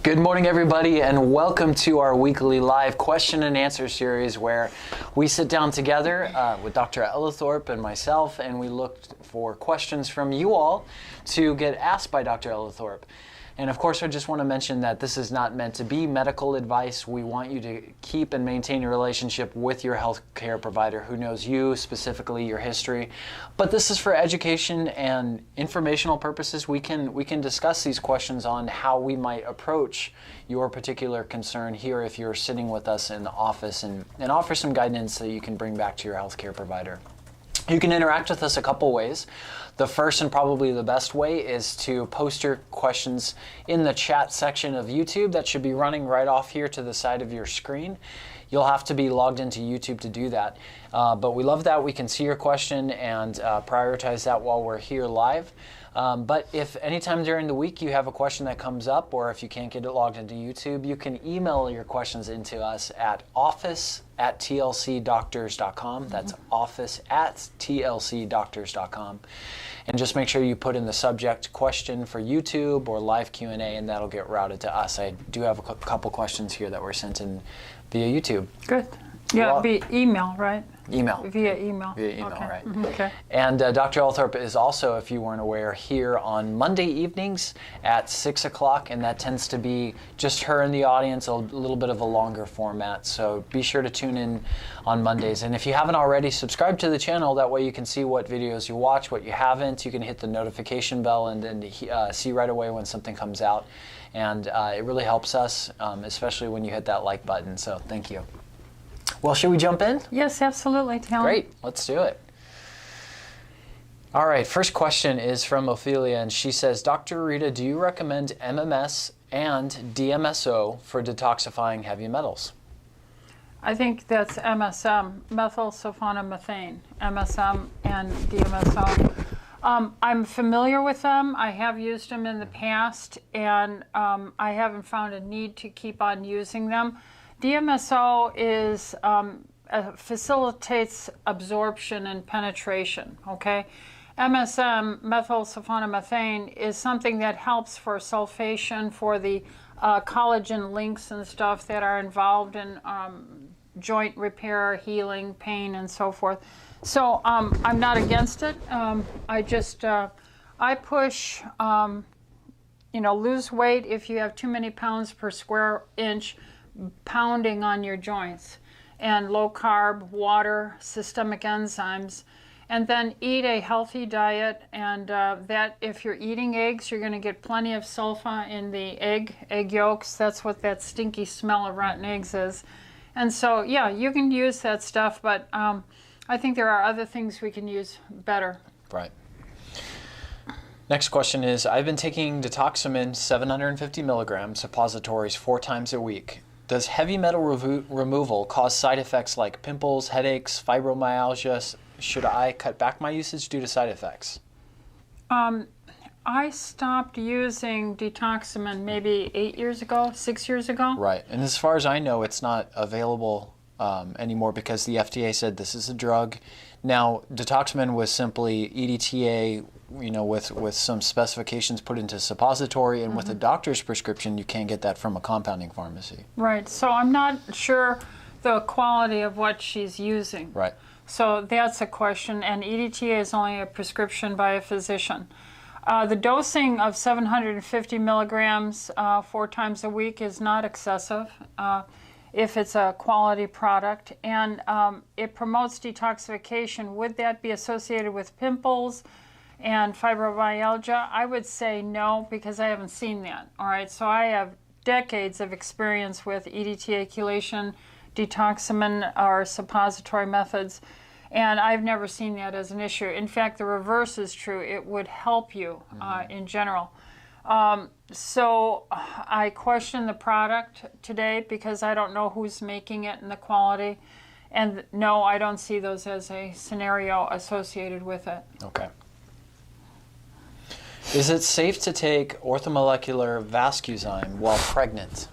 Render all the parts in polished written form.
Good morning, everybody, and welcome to our weekly live question and answer series where we sit down together with Dr. Ellithorpe and myself, and we look for questions from you all to get asked by Dr. Ellithorpe. And of course, I just want to mention that this is not meant to be medical advice. We want you to keep and maintain a relationship with your healthcare provider who knows you, specifically your history. But this is for education and informational purposes. We can discuss these questions on how we might approach your particular concern here if you're sitting with us in the office and offer some guidance that you can bring back to your healthcare provider. You can interact with us a couple ways. The first and probably the best way is to post your questions in the chat section of YouTube. That should be running right off here to the side of your screen. You'll have to be logged into YouTube to do that. But we love that we can see your question and prioritize that while we're here live. But if anytime during the week you have a question that comes up, or if you can't get it logged into YouTube, you can email your questions into us at office@tlcdoctors.com. That's office@tlcdoctors.com. And just make sure you put in the subject question for YouTube or live Q&A, and that'll get routed to us. I do have a couple questions here that were sent in via YouTube. Good. Yeah, via email, right? Email. Via email. Via email, okay. right. Mm-hmm. Okay. And Dr. Ellithorpe is also, if you weren't aware, here on Monday evenings at 6 o'clock, and that tends to be just her in the audience, a little bit of a longer format. So be sure to tune in on Mondays. And if you haven't already, subscribe to the channel. That way you can see what videos you watch, what you haven't. You can hit the notification bell and see right away when something comes out. And it really helps us, especially when you hit that like button. So thank you. Well, should we jump in? Yes, absolutely. Great, let's do it. All right, first question is from Ophelia, and she says, Dr. Rita, do you recommend MMS and DMSO for detoxifying heavy metals? I think that's MSM, methylsulfonomethane, MSM and DMSO. I'm familiar with them. I have used them in the past, and I haven't found a need to keep on using them. DMSO is facilitates absorption and penetration, okay? MSM, methylsulfonomethane, is something that helps for sulfation, for the collagen links and stuff that are involved in joint repair, healing, pain, and so forth. So I'm not against it. I push, lose weight if you have too many pounds per square inch, pounding on your joints, and low carb, water, systemic enzymes, and then eat a healthy diet. And that if you're eating eggs, you're going to get plenty of sulfa in the egg yolks. That's what that stinky smell of rotten eggs is. And so, yeah, you can use that stuff, but I think there are other things we can use better. Right. Next question is, I've been taking Detoxamin 750 milligrams suppositories 4 times a week. Does heavy metal removal cause side effects like pimples, headaches, fibromyalgia? Should I cut back my usage due to side effects? I stopped using Detoxamin maybe 6 years ago. Right, and as far as I know, it's not available anymore because the FDA said this is a drug. Now, Detoxamin was simply EDTA, with some specifications put into suppository, and with a doctor's prescription, you can't get that from a compounding pharmacy. Right, so I'm not sure the quality of what she's using. Right. So that's a question, and EDTA is only a prescription by a physician. The dosing of 750 milligrams 4 times a week is not excessive if it's a quality product, and it promotes detoxification. Would that be associated with pimples and fibromyalgia? I would say no, because I haven't seen that. All right, so I have decades of experience with EDTA, chelation, Detoxamin, or suppository methods, and I've never seen that as an issue. In fact, the reverse is true. It would help you in general. So I question the product today because I don't know who's making it and the quality. And no, I don't see those as a scenario associated with it. Okay. Is it safe to take orthomolecular Vascusine while pregnant?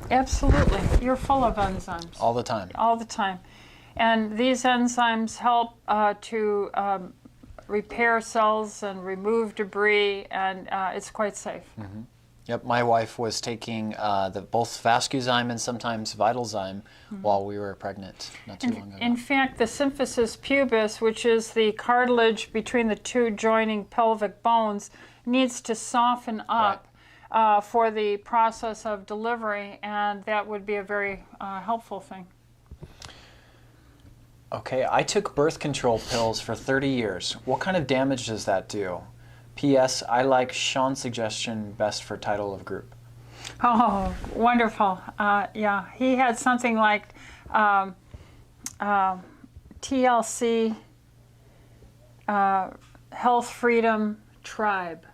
Absolutely. You're full of enzymes. All the time? All the time. And these enzymes help to repair cells and remove debris, and it's quite safe. Mm-hmm. Yep, my wife was taking both Vascusine and sometimes Vitalzyme while we were pregnant not too long ago. In fact, the symphysis pubis, which is the cartilage between the two joining pelvic bones, needs to soften up for the process of delivery, and that would be a very helpful thing. Okay, I took birth control pills for 30 years. What kind of damage does that do? P.S. I like Sean's suggestion best for title of group. Oh, wonderful. Yeah, he had something like TLC Health Freedom Tribe.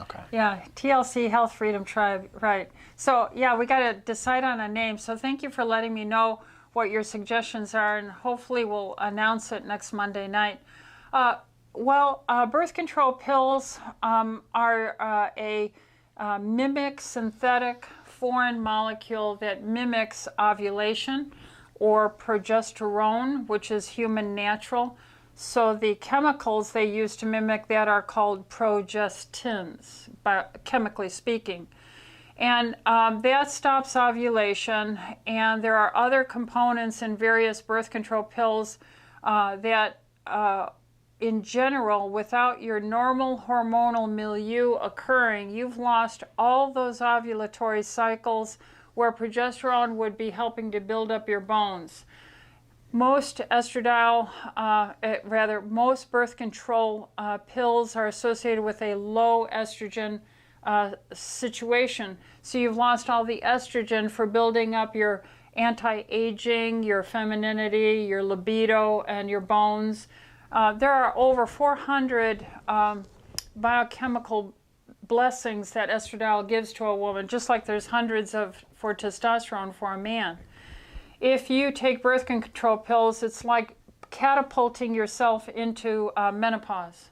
Okay. Yeah, TLC Health Freedom Tribe, right. So, yeah, we got to decide on a name. So thank you for letting me know what your suggestions are, and hopefully we'll announce it next Monday night. Birth control pills are a mimic synthetic foreign molecule that mimics ovulation or progesterone, which is human natural. So the chemicals they use to mimic that are called progestins, chemically speaking. And that stops ovulation, and there are other components in various birth control pills that in general, without your normal hormonal milieu occurring, you've lost all those ovulatory cycles where progesterone would be helping to build up your bones. Most estradiol, most birth control pills are associated with a low estrogen situation. So you've lost all the estrogen for building up your anti-aging, your femininity, your libido, and your bones. There are over 400 biochemical blessings that estradiol gives to a woman, just like there's hundreds for testosterone for a man. If you take birth control pills, it's like catapulting yourself into menopause.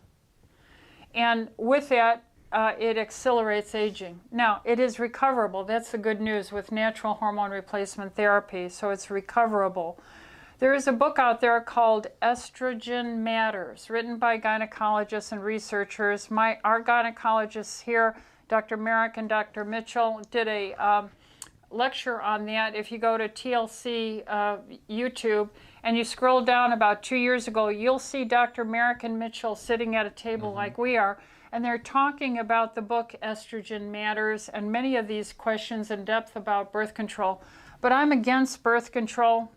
And with that, it accelerates aging. Now, it is recoverable. That's the good news with natural hormone replacement therapy, so it's recoverable. There is a book out there called Estrogen Matters, written by gynecologists and researchers. Our gynecologists here, Dr. Merrick and Dr. Mitchell, did a lecture on that. If you go to TLC YouTube and you scroll down about 2 years ago, you'll see Dr. Merrick and Mitchell sitting at a table like we are, and they're talking about the book Estrogen Matters and many of these questions in depth about birth control. But I'm against birth control.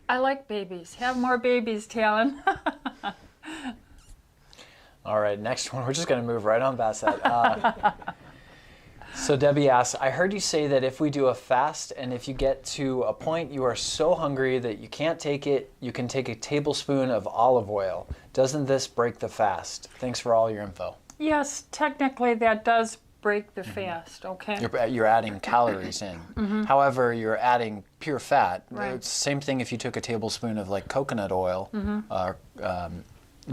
I like babies. Have more babies, Talon. All right, next one. We're just going to move right on past that. So Debbie asks, I heard you say that if we do a fast and if you get to a point you are so hungry that you can't take it, you can take a tablespoon of olive oil. Doesn't this break the fast? Thanks for all your info. Yes, technically that does break the fast, okay? You're adding calories in. However, you're adding pure fat. Right. It's the same thing if you took a tablespoon of like coconut oil.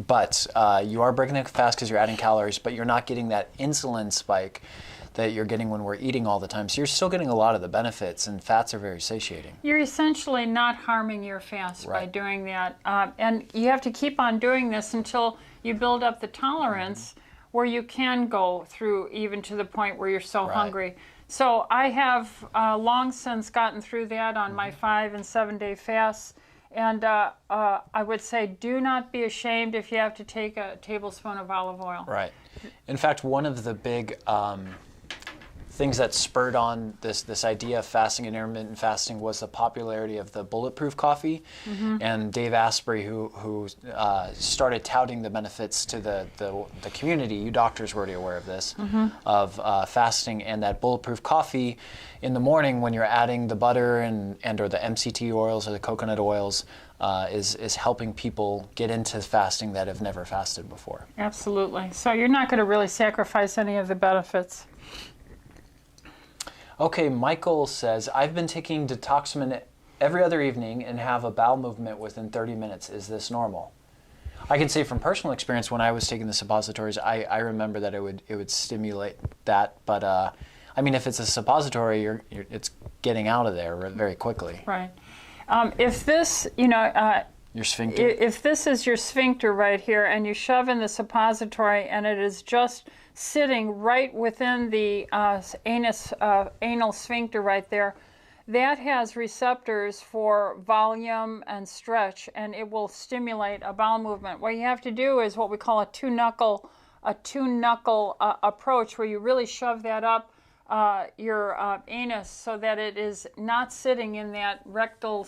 But you are breaking the fast because you're adding calories, but you're not getting that insulin spike that you're getting when we're eating all the time. So you're still getting a lot of the benefits, and fats are very satiating. You're essentially not harming your fast by doing that. And you have to keep on doing this until you build up the tolerance where you can go through even to the point where you're so hungry. So I have long since gotten through that on my 5 and 7 day fasts. And I would say do not be ashamed if you have to take a tablespoon of olive oil. Right. In fact, one of the big things that spurred on this idea of fasting and intermittent fasting was the popularity of the Bulletproof Coffee, and Dave Asprey, who started touting the benefits to the community. You doctors were already aware of this, of fasting, and that Bulletproof Coffee in the morning when you're adding the butter and or the MCT oils or the coconut oils is helping people get into fasting that have never fasted before. Absolutely. So you're not going to really sacrifice any of the benefits. Okay, Michael says, I've been taking Detoxmin every other evening and have a bowel movement within 30 minutes. Is this normal? I can say from personal experience, when I was taking the suppositories, I remember that it would stimulate that. But I mean, if it's a suppository, it's getting out of there very quickly. Right. If this, your sphincter? If this is your sphincter right here and you shove in the suppository and it is just sitting right within the anal sphincter right there, that has receptors for volume and stretch, and it will stimulate a bowel movement. What you have to do is what we call a two-knuckle approach, where you really shove that up your anus so that it is not sitting in that rectal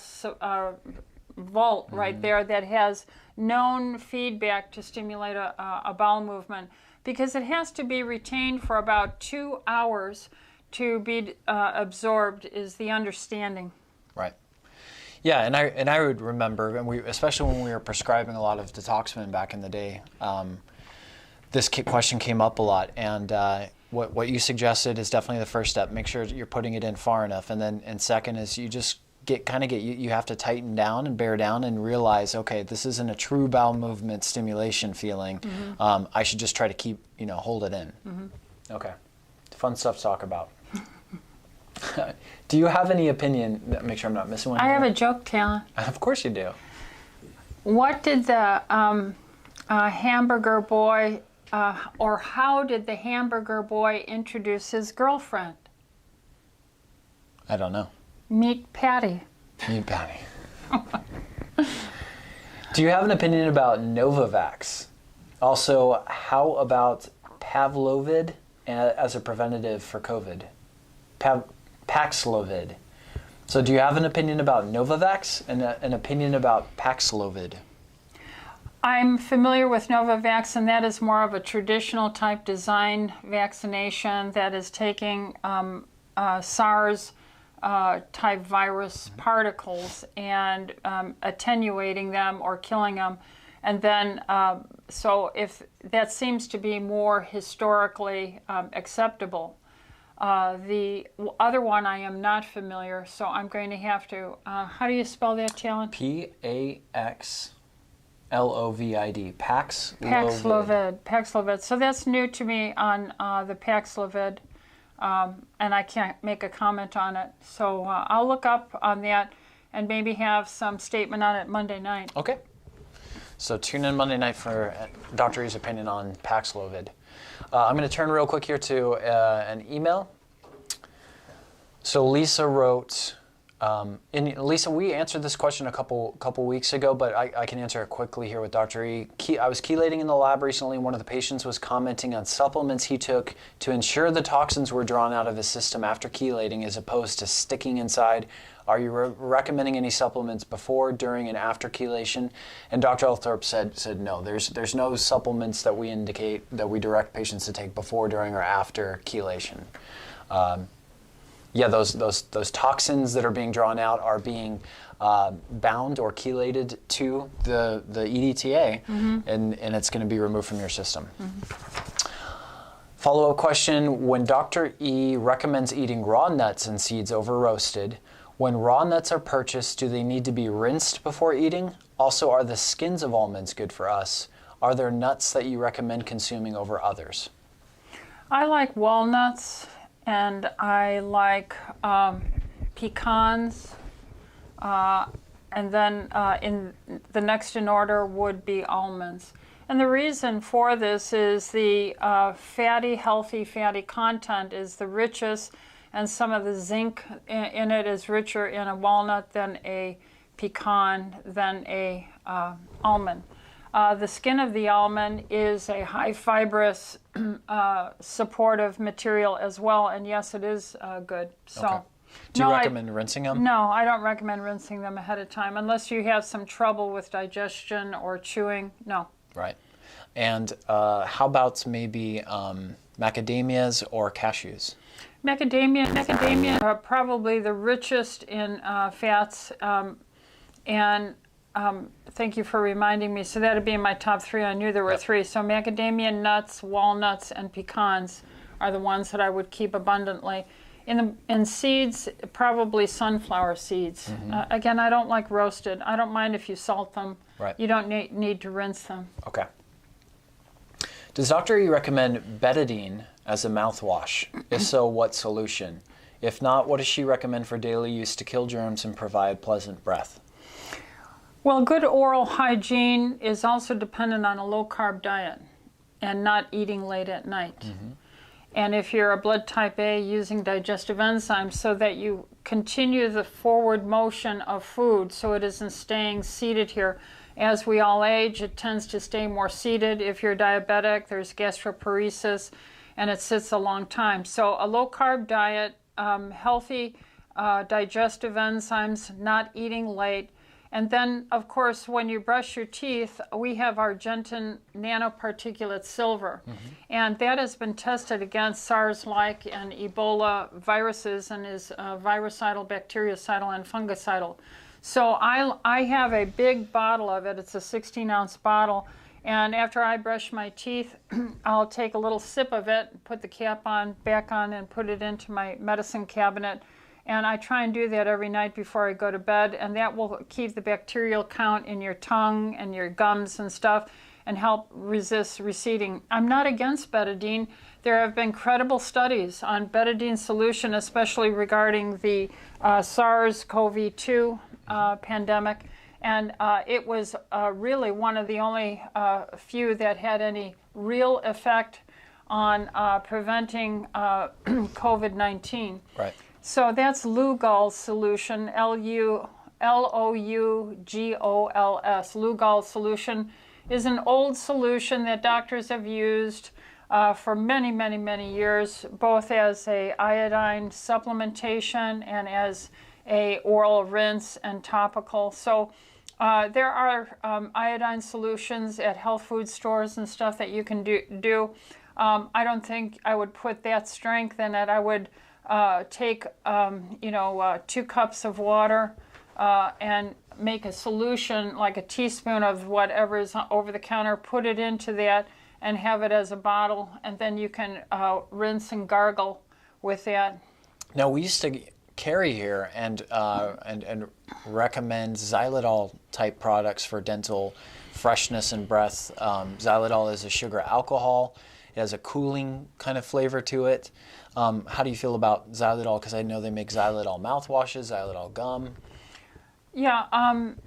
vault right there that has known feedback to stimulate a bowel movement, because it has to be retained for about 2 hours to be absorbed, is the understanding. Right. Yeah, and I would remember, and especially when we were prescribing a lot of detoxin back in the day, this question came up a lot, and what you suggested is definitely the first step. Make sure you're putting it in far enough, and second is you just you have to tighten down and bear down and realize, okay, this isn't a true bowel movement stimulation feeling. I should just try to keep, hold it in. Okay, fun stuff to talk about. Do you have any opinion? Make sure I'm not missing one. I have a joke, Talon. Of course you do. What did the hamburger boy, or how did the hamburger boy introduce his girlfriend? I don't know. Meet Patty. Meet Patty. Do you have an opinion about Novavax? Also, how about Paxlovid as a preventative for COVID? Paxlovid. So do you have an opinion about Novavax and an opinion about Paxlovid? I'm familiar with Novavax, and that is more of a traditional type design vaccination that is taking SARS type virus particles and attenuating them or killing them. And then, so if that seems to be more historically acceptable. The other one I am not familiar, so I'm going to have to, how do you spell that, Talon? Paxlovid. Paxlovid. So that's new to me on the Paxlovid, and I can't make a comment on it. So I'll look up on that and maybe have some statement on it Monday night. Okay. So tune in Monday night for Dr. E's opinion on Paxlovid. I'm going to turn real quick here to an email. So Lisa wrote, Lisa, we answered this question a couple weeks ago, but I can answer it quickly here with Dr. E. I was chelating in the lab recently. One of the patients was commenting on supplements he took to ensure the toxins were drawn out of his system after chelating as opposed to sticking inside. Are you recommending any supplements before, during, and after chelation? And Dr. Ellithorpe said no. There's no supplements that we indicate that we direct patients to take before, during, or after chelation. Yeah, those toxins that are being drawn out are being bound or chelated to the EDTA, and it's going to be removed from your system. Follow-up question: when Dr. E recommends eating raw nuts and seeds over roasted, when raw nuts are purchased, do they need to be rinsed before eating? Also, are the skins of almonds good for us? Are there nuts that you recommend consuming over others? I like walnuts, and I like pecans, and then in the next in order would be almonds. And the reason for this is the healthy fatty content is the richest, and some of the zinc in it is richer in a walnut than a pecan than a almond. The skin of the almond is a high fibrous supportive material as well, and yes, it is good. So, okay. Do you recommend rinsing them? No, I don't recommend rinsing them ahead of time unless you have some trouble with digestion or chewing. No. Right. And how about maybe macadamias or cashews? Macadamia are probably the richest in fats, and thank you for reminding me. So that would be in my top three. I knew there were three. So macadamia nuts, walnuts, and pecans are the ones that I would keep abundantly. In seeds, probably sunflower seeds. Again, I don't like roasted. I don't mind if you salt them. Right. You don't need to rinse them. Okay. Does Dr. E recommend Betadine as a mouthwash? If so, what solution? If not, what does she recommend for daily use to kill germs and provide pleasant breath? Well, good oral hygiene is also dependent on a low-carb diet. and not eating late at night. And if you're a blood type A, using digestive enzymes so that you continue the forward motion of food so it isn't staying seated here. As we all age, it tends to stay more seated. If you're diabetic, there's gastroparesis, and it sits a long time. So a low-carb diet, healthy digestive enzymes, not eating late. And then, of course, when you brush your teeth, we have Argentin nanoparticulate silver. And that has been tested against SARS-like and Ebola viruses and is virucidal, bactericidal, and fungicidal. So I have a big bottle of it. It's a 16-ounce bottle. And after I brush my teeth, I'll take a little sip of it, put the cap on, back on, and put it into my medicine cabinet. And I try and do that every night before I go to bed, and that will keep the bacterial count in your tongue and your gums and stuff and help resist receding. I'm not against betadine. There have been credible studies on betadine solution, especially regarding the SARS-CoV-2 pandemic, and it was really one of the only few that had any real effect on preventing COVID-19. Right. So that's Lugol solution, L-O-U-G-O-L-S. Lugol solution is an old solution that doctors have used for many, many, many years, both as a iodine supplementation and as a oral rinse and topical. So there are iodine solutions at health food stores and stuff that you can do. I don't think I would put that strength in it. I would take 2 cups of water and make a solution, like a teaspoon of whatever is over the counter, put it into that and have it as a bottle, and then you can rinse and gargle with that. Now, we used to carry here and recommend xylitol type products for dental freshness and breath. Xylitol is a sugar alcohol. It has a cooling kind of flavor to it. How do you feel about xylitol? Because I know they make xylitol mouthwashes, xylitol gum. Yeah, I'm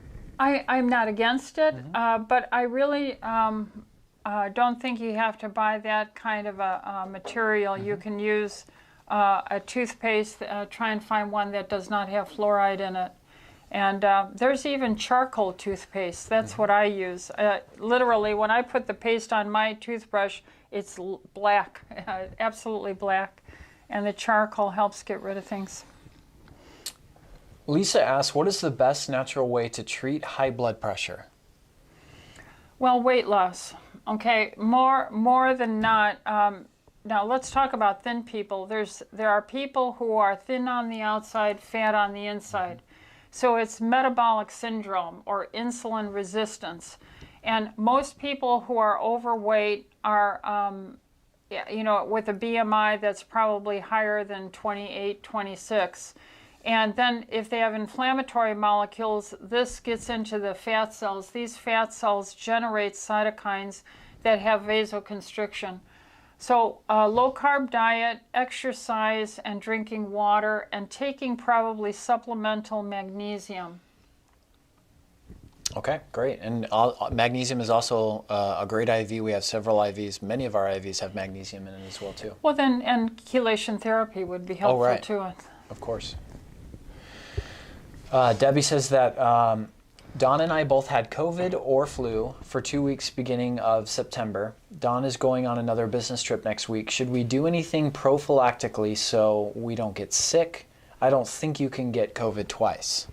not against it, but I really don't think you have to buy that kind of a material. You can use a toothpaste, try and find one that does not have fluoride in it. And there's even charcoal toothpaste. That's what I use. Literally, when I put the paste on my toothbrush, it's black, absolutely black. And the charcoal helps get rid of things. Lisa asks, what is the best natural way to treat high blood pressure? Well, weight loss. Okay, more than not. Now let's talk about thin people. There are people who are thin on the outside, fat on the inside. So it's metabolic syndrome or insulin resistance. And most people who are overweight are, with a BMI that's probably higher than 28, 26. And then if they have inflammatory molecules, this gets into the fat cells. These fat cells generate cytokines that have vasoconstriction. So low-carb diet, exercise, and drinking water, and taking probably supplemental magnesium. Okay, great. And magnesium is also a great IV. We have several IVs. Many of our IVs have magnesium in it as well, too. Well, then, and chelation therapy would be helpful, too. Of course. Debbie says that Don and I both had COVID or flu for 2 weeks beginning of September. Don is going on another business trip next week. Should we do anything prophylactically so we don't get sick? I don't think you can get COVID twice.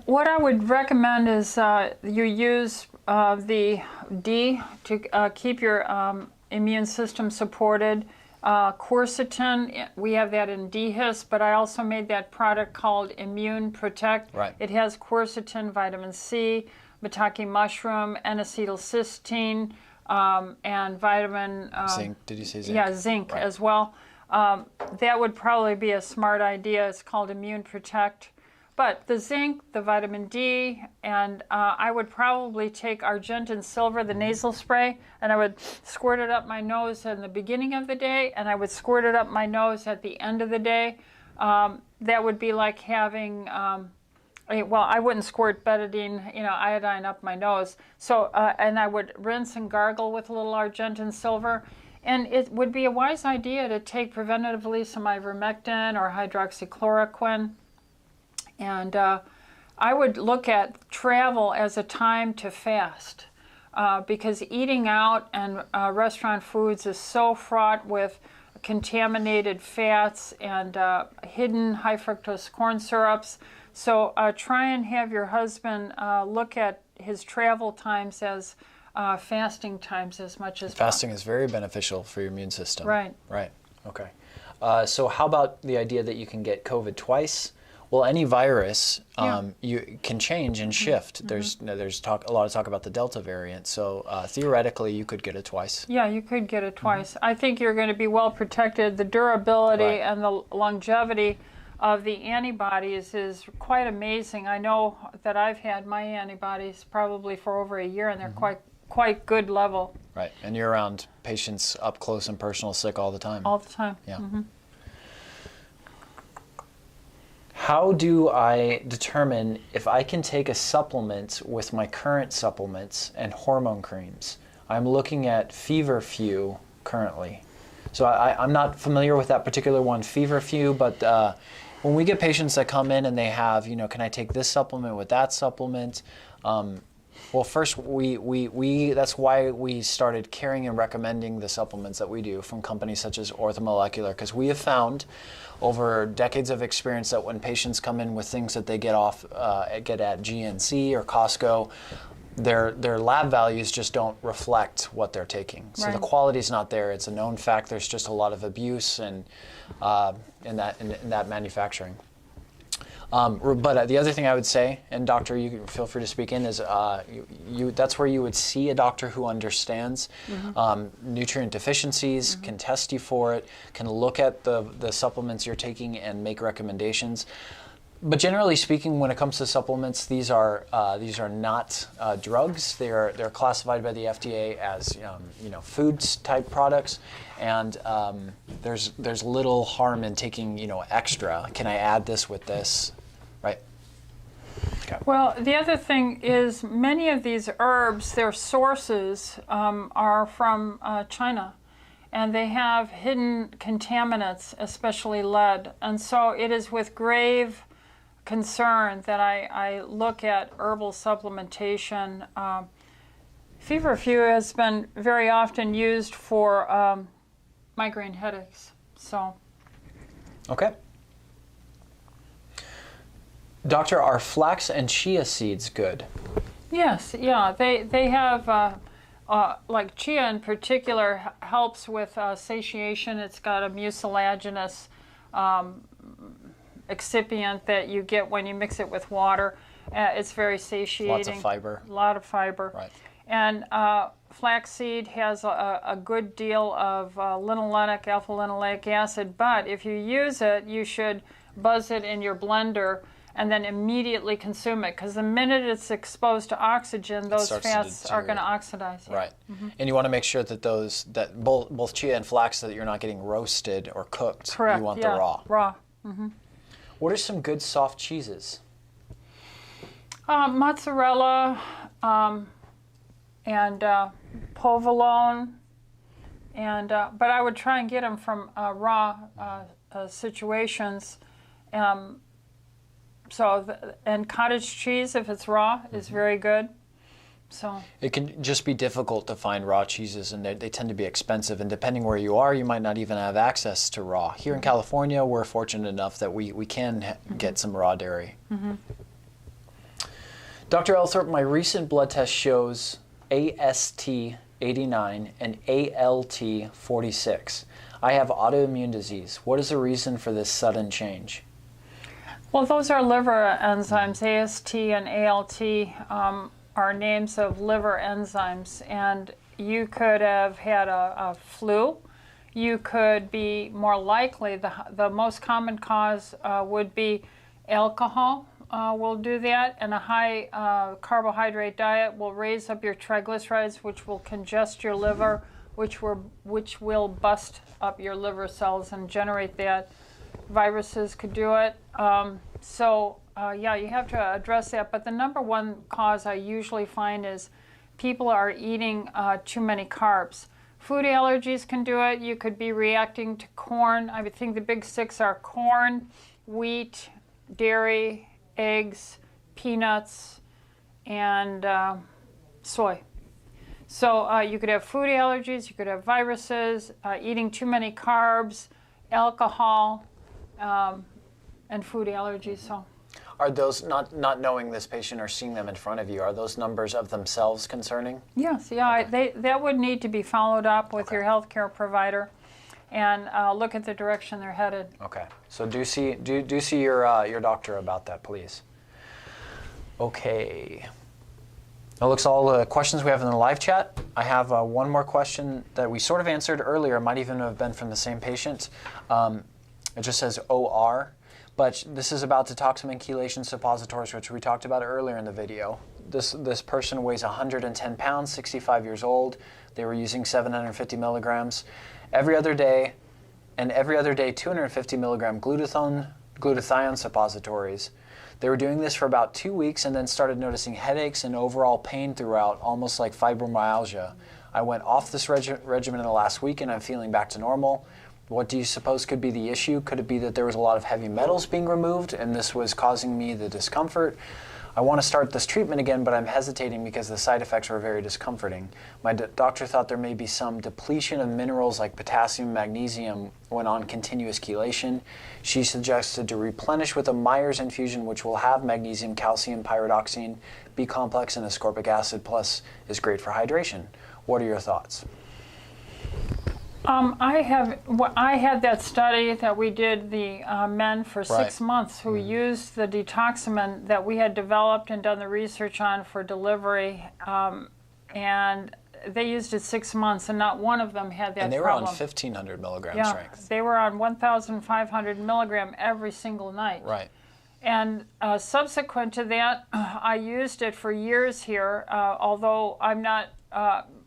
What I would recommend is you use the D to keep your immune system supported. Quercetin, we have that in DHIS, but I also made that product called Immune Protect. Right. It has quercetin, vitamin C, maitake mushroom, N-acetylcysteine, and vitamin... zinc, did you say zinc? Yeah, zinc as well. That would probably be a smart idea. It's called Immune Protect. But the zinc, the vitamin D, and I would probably take Argentin Silver, the nasal spray, and I would squirt it up my nose in the beginning of the day, and I would squirt it up my nose at the end of the day. That would be like having Well, I wouldn't squirt betadine, iodine up my nose. So, and I would rinse and gargle with a little Argentine silver. And it would be a wise idea to take preventatively some ivermectin or hydroxychloroquine. And I would look at travel as a time to fast, because eating out and restaurant foods is so fraught with contaminated fats and hidden high fructose corn syrups. So try and have your husband look at his travel times as fasting times as much as Fasting is very beneficial for your immune system. Right. Right. Okay. So how about the idea that you can get COVID twice? Well, any virus you can change and shift. There's a lot of talk about the Delta variant. So theoretically, you could get it twice. Yeah, you could get it twice. I think you're going to be well protected. The durability and the longevity of the antibodies is quite amazing. I know that I've had my antibodies probably for over a year, and they're quite good level. Right, and you're around patients up close and personal sick all the time. All the time. Yeah. How do I determine if I can take a supplement with my current supplements and hormone creams? I'm looking at Feverfew currently. So I'm not familiar with that particular one, Feverfew, but when we get patients that come in and they have, can I take this supplement with that supplement? Well, first, that's why we started carrying and recommending the supplements that we do from companies such as Orthomolecular, because we have found over decades of experience that when patients come in with things that they get at GNC or Costco, their lab values just don't reflect what they're taking. So the quality's not there. It's a known fact. There's just a lot of abuse and in that manufacturing. But the other thing I would say, and doctor, you can feel free to speak in, is that's where you would see a doctor who understands nutrient deficiencies, can test you for it, can look at the supplements you're taking and make recommendations. But generally speaking, when it comes to supplements, these are not drugs. They're classified by the FDA as foods type products, and there's little harm in taking extra. Can I add this with this? Right. Okay. Well, the other thing is many of these herbs, their sources are from China, and they have hidden contaminants, especially lead, and so it is with grave concern that I look at herbal supplementation. Feverfew has been very often used for migraine headaches. So. Okay. Doctor, are flax and chia seeds good? Yes, yeah. They have, like chia in particular, helps with satiation. It's got a mucilaginous excipient that you get when you mix it with water. It's very satiating. Lots of fiber. A lot of fiber. Right. And flaxseed has a good deal of linolenic, alpha-linoleic acid, but if you use it, you should buzz it in your blender and then immediately consume it, because the minute it's exposed to oxygen, those fats are going to oxidize. Right. And you want to make sure that both chia and flax, that you're not getting roasted or cooked. Correct. You want the raw. Raw. What are some good soft cheeses? Mozzarella and provolone, and but I would try and get them from raw situations. And cottage cheese, if it's raw, is very good. So it can just be difficult to find raw cheeses, and they tend to be expensive. And depending where you are, you might not even have access to raw. Here in California, we're fortunate enough that we can get some raw dairy. Dr. Ellithorpe, my recent blood test shows AST 89 and ALT 46. I have autoimmune disease. What is the reason for this sudden change? Well, those are liver enzymes. AST and ALT are names of liver enzymes, and you could have had a flu. You could be more likely, the most common cause would be alcohol will do that, and a high carbohydrate diet will raise up your triglycerides, which will congest your liver, which will bust up your liver cells and generate that. Viruses could do it. So Yeah, you have to address that. But the number one cause I usually find is people are eating too many carbs. Food allergies can do it. You could be reacting to corn. I would think the big six are corn, wheat, dairy, eggs, peanuts, and soy. So you could have food allergies, you could have viruses, eating too many carbs, alcohol, and food allergies. So, are those, not knowing this patient or seeing them in front of you, are those numbers of themselves concerning? Yes, yeah, Okay. that would need to be followed up with your healthcare provider, and look at the direction they're headed. Okay, so do see your doctor about that, please. Okay. That looks all the questions we have in the live chat. I have one more question that we sort of answered earlier. It might even have been from the same patient. It just says OR, but this is about detoxum and chelation suppositories, which we talked about earlier in the video. This person weighs 110 pounds, 65 years old. They were using 750 milligrams every other day, and every other day 250 milligram glutathione suppositories. They were doing this for about 2 weeks and then started noticing headaches and overall pain throughout, almost like fibromyalgia. I went off this regimen in the last week and I'm feeling back to normal. What do you suppose could be the issue? Could it be that there was a lot of heavy metals being removed and this was causing me the discomfort? I want to start this treatment again, but I'm hesitating because the side effects were very discomforting. My doctor thought there may be some depletion of minerals like potassium, magnesium when on continuous chelation. She suggested to replenish with a Myers infusion, which will have magnesium, calcium, pyridoxine, B complex, and ascorbic acid, plus is great for hydration. What are your thoughts? I had that study that we did, the men for 6 months who used the detoxamine that we had developed and done the research on for delivery, and they used it 6 months, and not one of them had that problem. And they were on 1,500 milligram strength. They were on 1,500 milligram every single night. Right. And subsequent to that, I used it for years here, although I'm not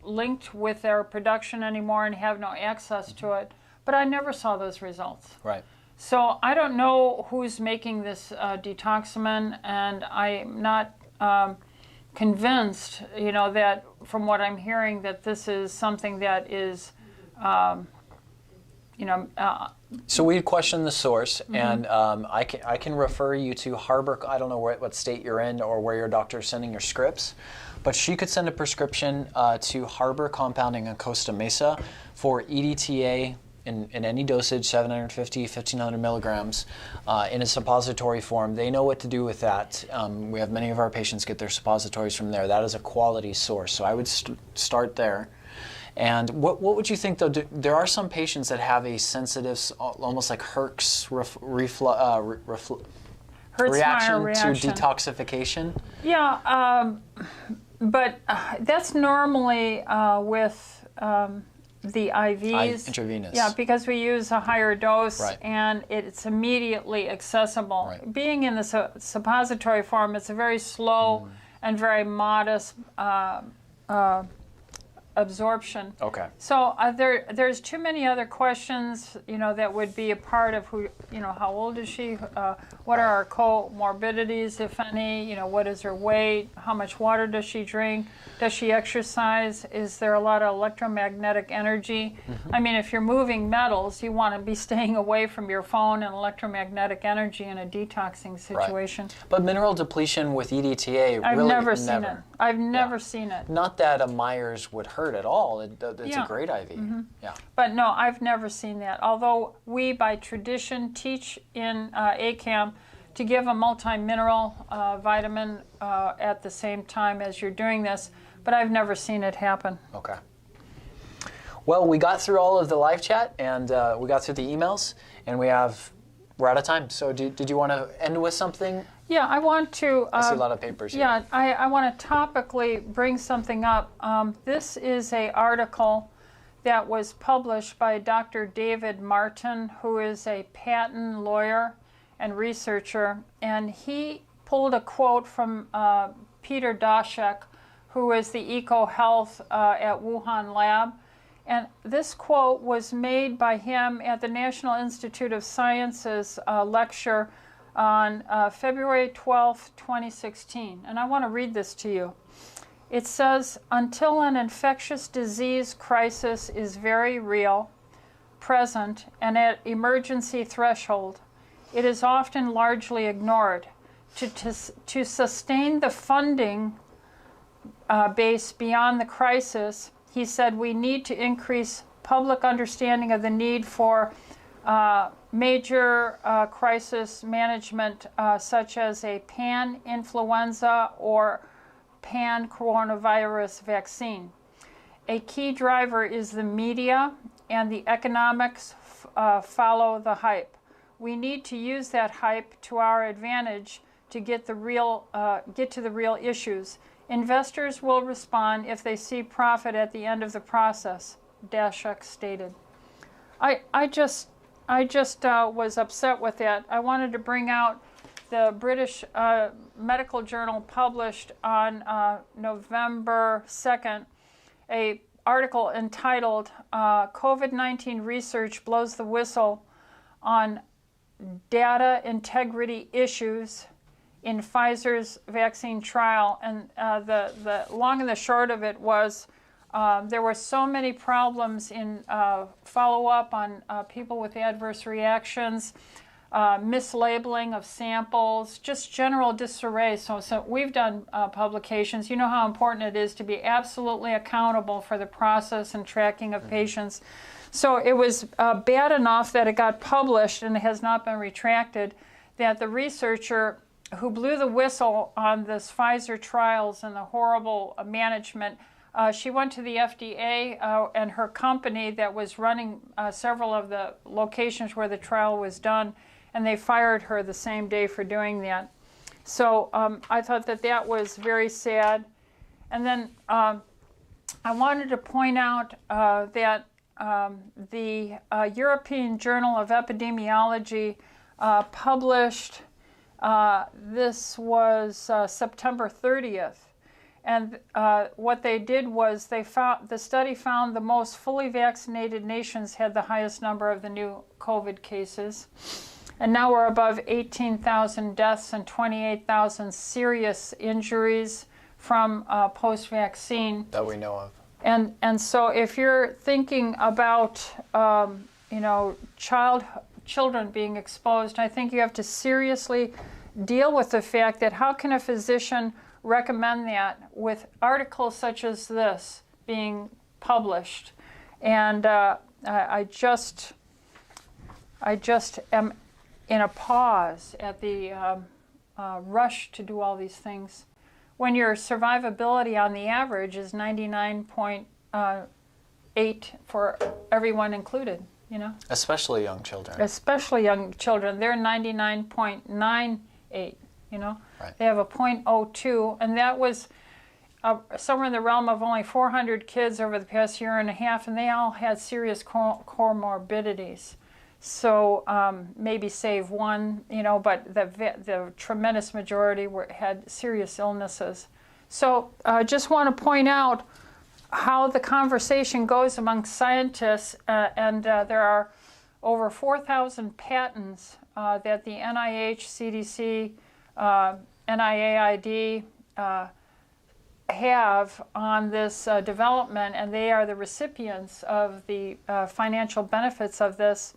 linked with their production anymore and have no access to it, but I never saw those results. Right. So I don't know who's making this detoxamine, and I'm not convinced, that from what I'm hearing, that this is something that is, So we questioned the source, and I can refer you to Harbor. I don't know what state you're in or where your doctor is sending your scripts, but she could send a prescription to Harbor Compounding in Costa Mesa for EDTA in any dosage, 750, 1,500 milligrams, in a suppository form. They know what to do with that. We have many of our patients get their suppositories from there. That is a quality source, so I would start there. And what would you think, though? There are some patients that have a sensitive, almost like Herx reaction to detoxification. Yeah, but that's normally with the IVs. Intravenous. Yeah, because we use a higher dose, Right. and it's immediately accessible. Right. Being in the suppository form, it's a very slow and very modest absorption. Okay. So there's too many other questions, that would be a part of who, how old is she? What are her comorbidities, if any? What is her weight? How much water does she drink? Does she exercise? Is there a lot of electromagnetic energy? I mean, if you're moving metals, you want to be staying away from your phone and electromagnetic energy in a detoxing situation. Right. But mineral depletion with EDTA, I've really never seen it. I've never seen it. Not that a Myers would hurt at all. It's Yeah. a great IV. Yeah. But no, I've never seen that. Although we, by tradition, teach in ACAM to give a multi-mineral vitamin at the same time as you're doing this, but I've never seen it happen. Okay. Well, we got through all of the live chat, and we got through the emails, and we're out of time. So did you want to end with something? Yeah, I want to... I see a lot of papers here. Yeah, I want to topically bring something up. This is an article that was published by Dr. David Martin, who is a patent lawyer and researcher, and he pulled a quote from Peter Daszak, who is the EcoHealth at Wuhan lab. And this quote was made by him at the National Institute of Sciences lecture on February 12, 2016. And I want to read this to you. It says, until an infectious disease crisis is very real, present, and at emergency threshold, it is often largely ignored. To sustain the funding base beyond the crisis, he said we need to increase public understanding of the need for major crisis management such as a pan-influenza or pan-coronavirus vaccine. A key driver is the media, and the economics follow the hype. We need to use that hype to our advantage to get to the real issues. Investors will respond if they see profit at the end of the process, Daszak stated. I just was upset with that. I wanted to bring out the British Medical Journal published on November 2nd a article entitled COVID-19 Research Blows the Whistle on Data Integrity Issues in Pfizer's vaccine trial. And the long and the short of it was there were so many problems in follow-up on people with adverse reactions, mislabeling of samples, just general disarray. So we've done publications. You know how important it is to be absolutely accountable for the process and tracking of patients. So it was bad enough that it got published and has not been retracted, that the researcher who blew the whistle on this Pfizer trials and the horrible management, she went to the FDA and her company that was running several of the locations where the trial was done, and they fired her the same day for doing that. So I thought that that was very sad. And then I wanted to point out that the European Journal of Epidemiology published, this was September 30th. And what they did was the study found the most fully vaccinated nations had the highest number of the new COVID cases. And now we're above 18,000 deaths and 28,000 serious injuries from post-vaccine. That we know of. And so if you're thinking about, children being exposed, I think you have to seriously deal with the fact that how can a physician recommend that with articles such as this being published? And I just am in a pause at the rush to do all these things when your survivability on the average is 99.8 for everyone included, you know? Especially young children. Especially young children. They're 99.98, you know? Right. They have a 0.02, and that was somewhere in the realm of only 400 kids over the past year and a half, and they all had serious comorbidities. So maybe save one, you know, but the tremendous majority had serious illnesses. So I just want to point out how the conversation goes among scientists, and there are over 4,000 patents that the NIH, CDC, NIAID have on this development, and they are the recipients of the financial benefits of this.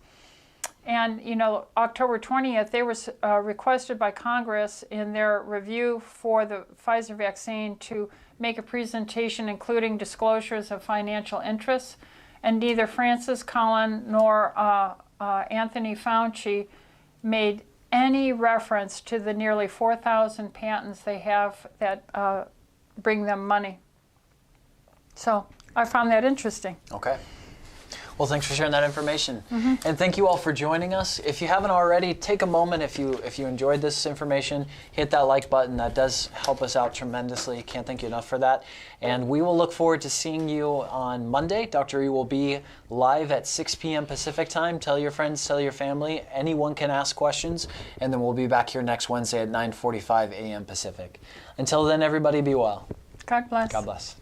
And, you know, October 20th, they were requested by Congress in their review for the Pfizer vaccine to make a presentation including disclosures of financial interests. And neither Francis Collin nor Anthony Fauci made any reference to the nearly 4,000 patents they have that bring them money. So I found that interesting. Okay. Well, thanks for sharing that information. Mm-hmm. And thank you all for joining us. If you haven't already, take a moment. If you enjoyed this information, hit that like button. That does help us out tremendously. Can't thank you enough for that. And we will look forward to seeing you on Monday. Dr. E will be live at 6 p.m. Pacific time. Tell your friends, tell your family. Anyone can ask questions. And then we'll be back here next Wednesday at 9:45 a.m. Pacific. Until then, everybody be well. God bless. God bless.